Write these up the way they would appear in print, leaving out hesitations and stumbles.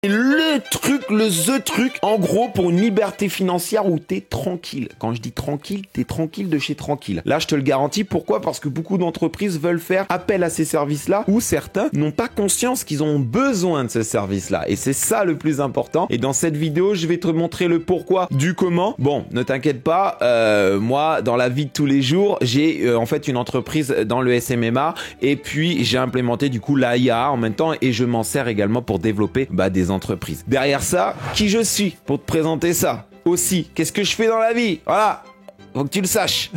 Le truc, en gros, pour une liberté financière où t'es tranquille. Quand je dis tranquille, t'es tranquille de chez tranquille. Là, je te le garantis. Pourquoi? Parce que beaucoup d'entreprises veulent faire appel à ces services-là, où certains n'ont pas conscience qu'ils ont besoin de ces services-là. Et c'est ça le plus important. Et dans cette vidéo, je vais te montrer le pourquoi du comment. Bon, ne t'inquiète pas. Moi, dans la vie de tous les jours, j'ai en fait une entreprise dans le SMMA et puis j'ai implémenté du coup l'AIA en même temps et je m'en sers également pour développer des entreprises. Derrière ça, qui je suis pour te présenter ça aussi. Qu'est-ce que je fais dans la vie? Voilà. Faut que tu le saches.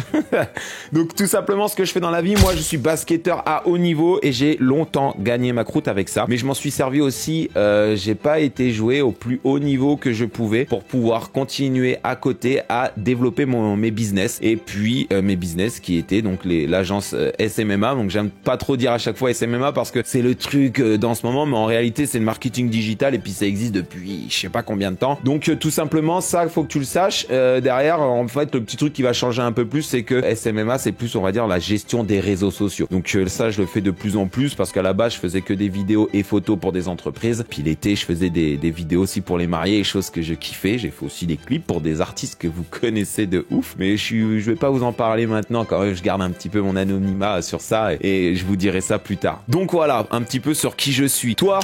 Donc tout simplement ce que je fais dans la vie, moi je suis basketteur à haut niveau et j'ai longtemps gagné ma croûte avec ça. Mais je m'en suis servi aussi, j'ai pas été joué au plus haut niveau que je pouvais pour pouvoir continuer à côté à développer mes business. Et puis mes business qui étaient donc l'agence SMMA. Donc j'aime pas trop dire à chaque fois SMMA parce que c'est le truc dans ce moment, mais en réalité c'est le marketing digital et puis ça existe depuis je sais pas combien de temps. Donc tout simplement ça, il faut que tu le saches. Derrière en fait le petit truc qui va changer un peu plus, c'est que SMMA c'est plus on va dire la gestion des réseaux sociaux. Donc ça je le fais de plus en plus parce qu'à la base je faisais que des vidéos et photos pour des entreprises. Puis l'été je faisais des vidéos aussi pour les mariés, choses que je kiffais. J'ai fait aussi des clips pour des artistes que vous connaissez de ouf. Mais je vais pas vous en parler maintenant quand même. Je garde un petit peu mon anonymat sur ça et je vous dirai ça plus tard. Donc voilà un petit peu sur qui je suis. Toi,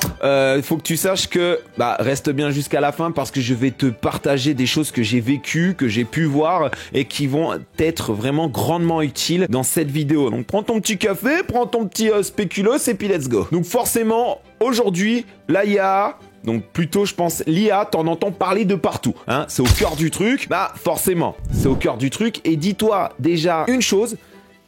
faut que tu saches que reste bien jusqu'à la fin parce que je vais te partager des choses que j'ai vécues, que j'ai pu voir et qui vont être vraiment grandement utiles dans cette vidéo. Donc prends ton petit café, prends ton petit spéculoos et puis let's go. Donc forcément, aujourd'hui, l'AIA, donc plutôt je pense l'IA, t'en entends parler de partout. Hein, c'est au cœur du truc. Forcément, c'est au cœur du truc. Et dis-toi déjà une chose,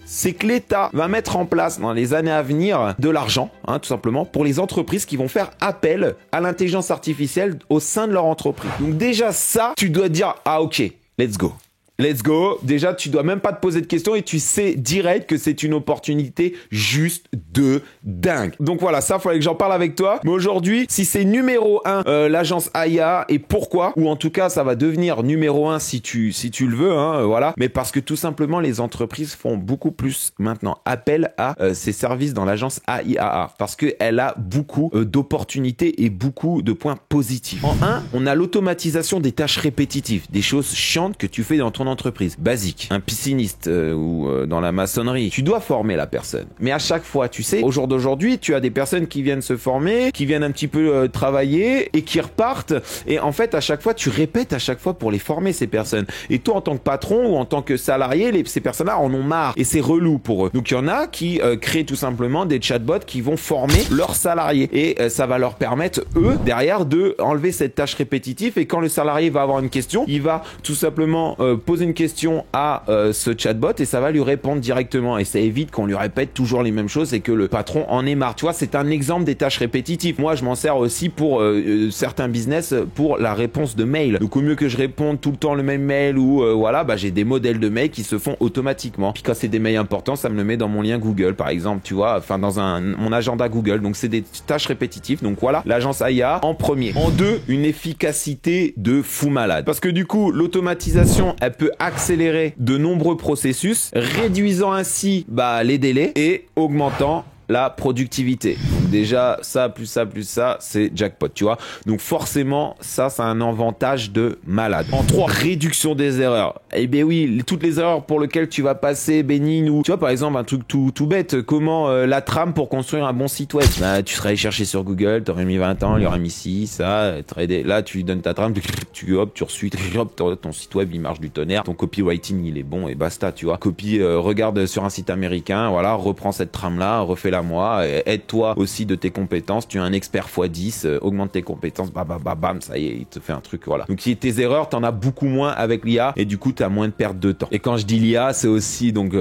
c'est que l'État va mettre en place dans les années à venir de l'argent, tout simplement, pour les entreprises qui vont faire appel à l'intelligence artificielle au sein de leur entreprise. Donc déjà ça, tu dois dire, ok, let's go. Let's go. Déjà, tu dois même pas te poser de questions et tu sais direct que c'est une opportunité juste de dingue. Donc voilà, ça, fallait que j'en parle avec toi. Mais aujourd'hui, si c'est numéro 1, l'agence AIA et pourquoi, ou en tout cas, ça va devenir numéro 1 si tu le veux, voilà. Mais parce que tout simplement, les entreprises font beaucoup plus maintenant appel à ces services dans l'agence AIAA parce qu'elle a beaucoup d'opportunités et beaucoup de points positifs. En 1, on a l'automatisation des tâches répétitives, des choses chiantes que tu fais dans ton entreprise basique, un pisciniste ou dans la maçonnerie, tu dois former la personne. Mais à chaque fois, tu sais, au jour d'aujourd'hui, tu as des personnes qui viennent se former, qui viennent un petit peu travailler et qui repartent. Et en fait, à chaque fois, tu répètes à chaque fois pour les former ces personnes. Et toi, en tant que patron ou en tant que salarié, ces personnes-là en ont marre et c'est relou pour eux. Donc il y en a qui créent tout simplement des chatbots qui vont former leurs salariés et ça va leur permettre eux derrière de enlever cette tâche répétitive. Et quand le salarié va avoir une question, il va tout simplement poser une question à ce chatbot et ça va lui répondre directement et ça évite qu'on lui répète toujours les mêmes choses et que le patron en ait marre. Tu vois, c'est un exemple des tâches répétitives. Moi, je m'en sers aussi pour certains business pour la réponse de mail. Donc au mieux que je réponde tout le temps le même mail ou voilà, j'ai des modèles de mails qui se font automatiquement. Puis quand c'est des mails importants, ça me le met dans mon lien Google par exemple, tu vois, enfin dans mon agenda Google. Donc c'est des tâches répétitives. Donc voilà, l'agence AIA en premier. En 2, une efficacité de fou malade. Parce que du coup, l'automatisation, elle peut accélérer de nombreux processus, réduisant ainsi les délais et augmentant la productivité. Donc déjà, ça, plus ça, plus ça, c'est jackpot, tu vois. Donc forcément, ça, c'est un avantage de malade. En 3, réduction des erreurs. Eh bien oui, toutes les erreurs pour lesquelles tu vas passer, bénigne ou... Tu vois, par exemple, un truc tout bête, comment la trame pour construire un bon site web. Tu serais allé chercher sur Google, t'aurais mis 20 ans, il y aurait mis ci, ça, là, tu lui donnes ta trame, tu reçois, ton site web, il marche du tonnerre, ton copywriting, il est bon et basta, tu vois. Regarde sur un site américain, voilà, reprends cette trame-là, refais-la moi, aide-toi aussi de tes compétences, tu es un expert x10, augmente tes compétences, bam, ça y est, il te fait un truc, voilà. Donc tes erreurs, t'en as beaucoup moins avec l'IA et du coup t'as moins de perte de temps. Et quand je dis l'IA, c'est aussi donc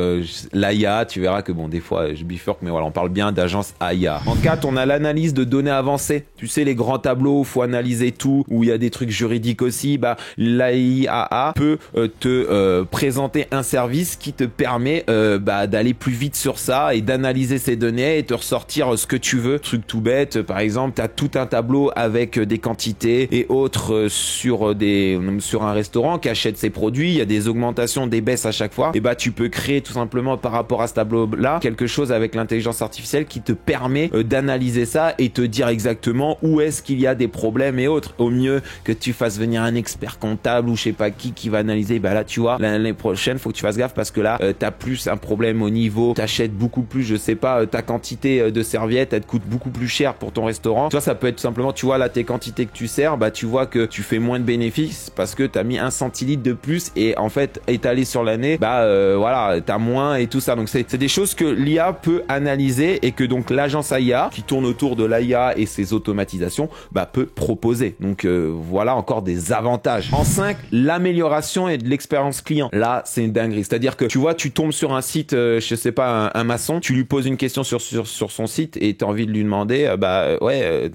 l'AIA, tu verras que bon, des fois je bifurque, mais voilà, on parle bien d'agence AIA. En 4, on a l'analyse de données avancées. Tu sais, les grands tableaux, faut analyser tout, où il y a des trucs juridiques aussi, l'AIAA peut te présenter un service qui te permet d'aller plus vite sur ça et d'analyser ces données et te ressortir ce que tu veux. Truc tout bête, par exemple, tu as tout un tableau avec des quantités et autres sur un restaurant qui achète ses produits, il y a des augmentations, des baisses à chaque fois. Et bah tu peux créer tout simplement par rapport à ce tableau-là quelque chose avec l'intelligence artificielle qui te permet d'analyser ça et te dire exactement où est-ce qu'il y a des problèmes et autres. Au mieux que tu fasses venir un expert comptable ou je sais pas qui va analyser, bah là tu vois, l'année prochaine faut que tu fasses gaffe parce que là t'as plus un problème au niveau, t'achètes beaucoup plus, je sais pas, ta quantité de serviettes elle te coûte beaucoup plus cher pour ton restaurant. Tu vois, ça peut être tout simplement, tu vois là tes quantités que tu sers, bah tu vois que tu fais moins de bénéfices parce que t'as mis 1 centilitre de plus et en fait étalé sur l'année, bah voilà, t'as moins et tout ça. Donc c'est des choses que l'IA peut analyser et que donc l'agence AI qui tourne autour de l'IA et ses automatisations bah peut proposer. Donc voilà encore des avantages. En 5, l'amélioration et de l'expérience client. Là, c'est une dinguerie. C'est-à-dire que tu vois, tu tombes sur un site, je sais pas, un maçon, tu lui poses une question sur son site et tu as envie de lui demander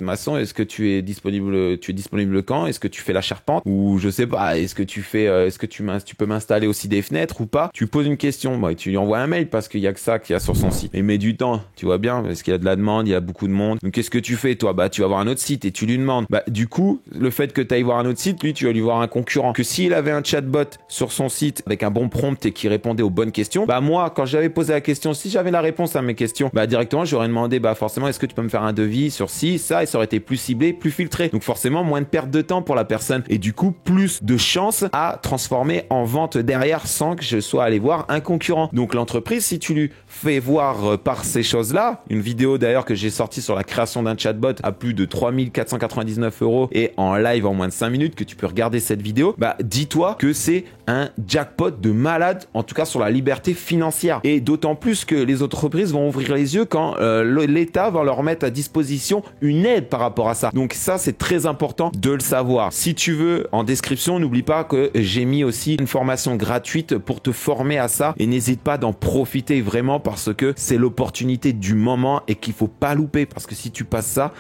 maçon, est-ce que tu es disponible quand? Est-ce que tu fais la charpente? Ou je sais pas, est-ce que tu peux m'installer aussi des fenêtres ou pas? Tu poses une question, bah, tu lui envoies un mail parce qu'il y a que ça qu'il y a sur son site. Il met du temps, tu vois bien, parce qu'il y a de la demande, il y a beaucoup de monde. Donc qu'est-ce que tu fais toi? Bah tu vas voir un autre site et tu lui demandes. Bah du coup, le fait que tu ailles voir un autre site, lui tu vas lui voir un concurrent. Que s'il avait un chatbot sur son site avec un bon prompt et qui répondait aux bonnes questions, bah moi quand j'avais posé la question, si j'avais la réponse à mes questions, bah directement j'aurais demandé bah forcément est-ce que tu peux me faire un devis sur ci, ça, et ça aurait été plus ciblé, plus filtré. Donc forcément moins de perte de temps pour la personne et du coup plus de chances à transformer en vente derrière sans que je sois allé voir un concurrent. Donc l'entreprise, si tu lui fais voir par ces choses-là, une vidéo d'ailleurs que j'ai sortie sur la création d'un chatbot à plus de 3499 € et en live en moins de 5 minutes, que tu peux regarder cette vidéo, bah dis-toi que c'est un jackpot de malade, en tout cas sur la liberté financière. Et d'autant plus que les entreprises vont ouvrir les yeux quand l'État va leur mettre à disposition une aide par rapport à ça. Donc ça, c'est très important de le savoir. Si tu veux, en description, n'oublie pas que j'ai mis aussi une formation gratuite pour te former à ça et n'hésite pas d'en profiter vraiment parce que c'est l'opportunité du moment et qu'il faut pas louper parce que si tu passes ça,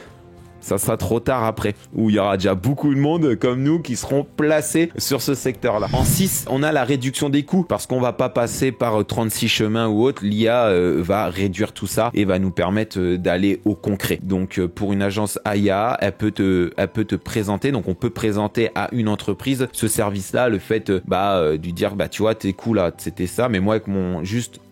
ça sera trop tard après, où il y aura déjà beaucoup de monde comme nous qui seront placés sur ce secteur-là. En 6, on a la réduction des coûts, parce qu'on va pas passer par 36 chemins ou autre. L'IA va réduire tout ça et va nous permettre d'aller au concret. Donc pour une agence IA, elle peut te présenter, donc on peut présenter à une entreprise ce service-là, le fait de dire bah tu vois t'es cool là, c'était ça, mais moi avec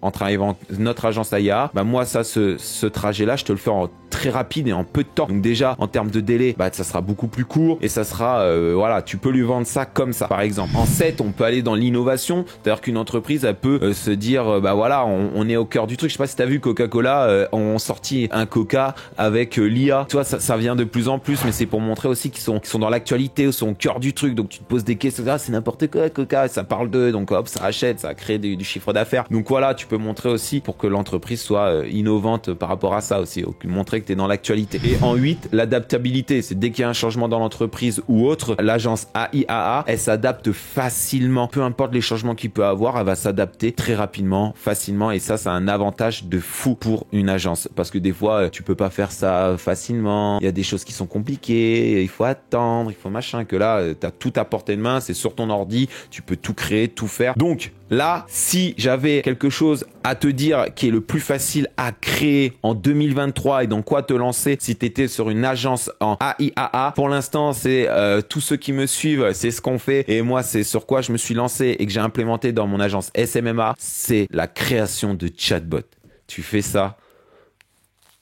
en travaillant notre agence IA, bah moi ça ce trajet-là, je te le fais en très rapide et en peu de temps. Donc déjà en termes de délai, bah ça sera beaucoup plus court et ça sera voilà, tu peux lui vendre ça comme ça par exemple. En 7, on peut aller dans l'innovation, c'est-à-dire qu'une entreprise elle peut se dire bah voilà, on est au cœur du truc. Je sais pas si tu as vu Coca-Cola ont sorti un Coca avec l'IA. Tu vois ça vient de plus en plus, mais c'est pour montrer aussi qu'ils sont dans l'actualité, sont au cœur du truc. Donc tu te poses des questions, c'est n'importe quoi Coca, ça parle d'eux, donc hop, ça achète, ça crée du chiffre d'affaires. Donc voilà, tu peux montrer aussi pour que l'entreprise soit innovante par rapport à ça aussi, montrer que tu es dans l'actualité. Et en 8, l'adaptabilité, c'est dès qu'il y a un changement dans l'entreprise ou autre, l'agence AIAA, elle s'adapte facilement. Peu importe les changements qu'il peut avoir, elle va s'adapter très rapidement, facilement, et ça, c'est un avantage de fou pour une agence. Parce que des fois, tu peux pas faire ça facilement, il y a des choses qui sont compliquées, il faut attendre, il faut machin, que là, t'as tout à portée de main, c'est sur ton ordi, tu peux tout créer, tout faire. Donc, là, si j'avais quelque chose à te dire qui est le plus facile à créer en 2023 et dans quoi te lancer si tu étais sur une agence en AIAA, pour l'instant, c'est tous ceux qui me suivent, c'est ce qu'on fait et moi, c'est sur quoi je me suis lancé et que j'ai implémenté dans mon agence SMMA, c'est la création de chatbot. Tu fais ça,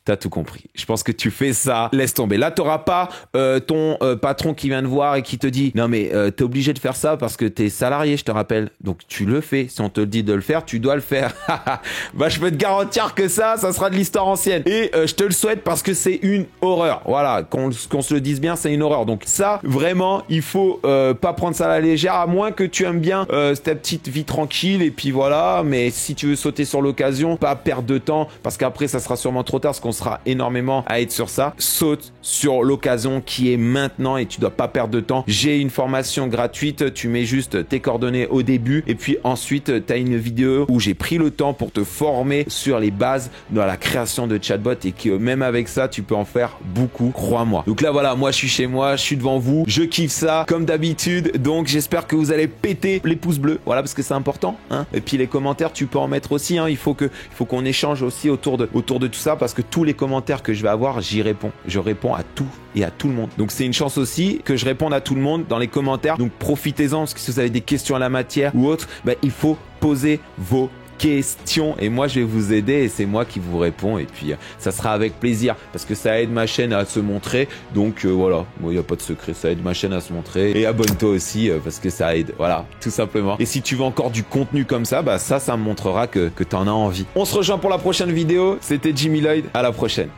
t'as tout compris. Je pense que tu fais ça, laisse tomber. Là, t'auras pas ton patron qui vient te voir et qui te dit « Non, mais t'es obligé de faire ça parce que t'es salarié, je te rappelle. » Donc, tu le fais. Si on te dit de le faire, tu dois le faire. Bah, je peux te garantir que ça sera de l'histoire ancienne. Et je te le souhaite parce que c'est une horreur. Voilà, qu'on se le dise bien, c'est une horreur. Donc ça, vraiment, il faut pas prendre ça à la légère, à moins que tu aimes bien ta petite vie tranquille et puis voilà. Mais si tu veux sauter sur l'occasion, pas perdre de temps parce qu'après, ça sera sûrement trop tard parce qu'on sera énormément à être sur ça. Saute sur l'occasion qui est maintenant et tu dois pas perdre de temps. J'ai une formation gratuite, tu mets juste tes coordonnées au début et puis ensuite tu as une vidéo où j'ai pris le temps pour te former sur les bases de la création de chatbot et que même avec ça tu peux en faire beaucoup, crois-moi. Donc là voilà, moi je suis chez moi, je suis devant vous, je kiffe ça comme d'habitude, donc j'espère que vous allez péter les pouces bleus, voilà, parce que c'est important, hein. Et puis les commentaires tu peux en mettre aussi, hein. Il faut qu'on échange aussi autour de tout ça parce que tous les commentaires que je vais avoir, j'y réponds. Je réponds à tout et à tout le monde. Donc c'est une chance aussi que je réponde à tout le monde dans les commentaires. Donc profitez-en, parce que si vous avez des questions à la matière ou autre, il faut poser vos questions et moi je vais vous aider et c'est moi qui vous réponds et puis ça sera avec plaisir parce que ça aide ma chaîne à se montrer. Donc voilà, il n'y a pas de secret, ça aide ma chaîne à se montrer et abonne-toi aussi parce que ça aide, voilà, tout simplement. Et si tu veux encore du contenu comme ça, ça me montrera que tu en as envie. On se rejoint pour la prochaine vidéo. C'était Jimmy Lloyd, à la prochaine.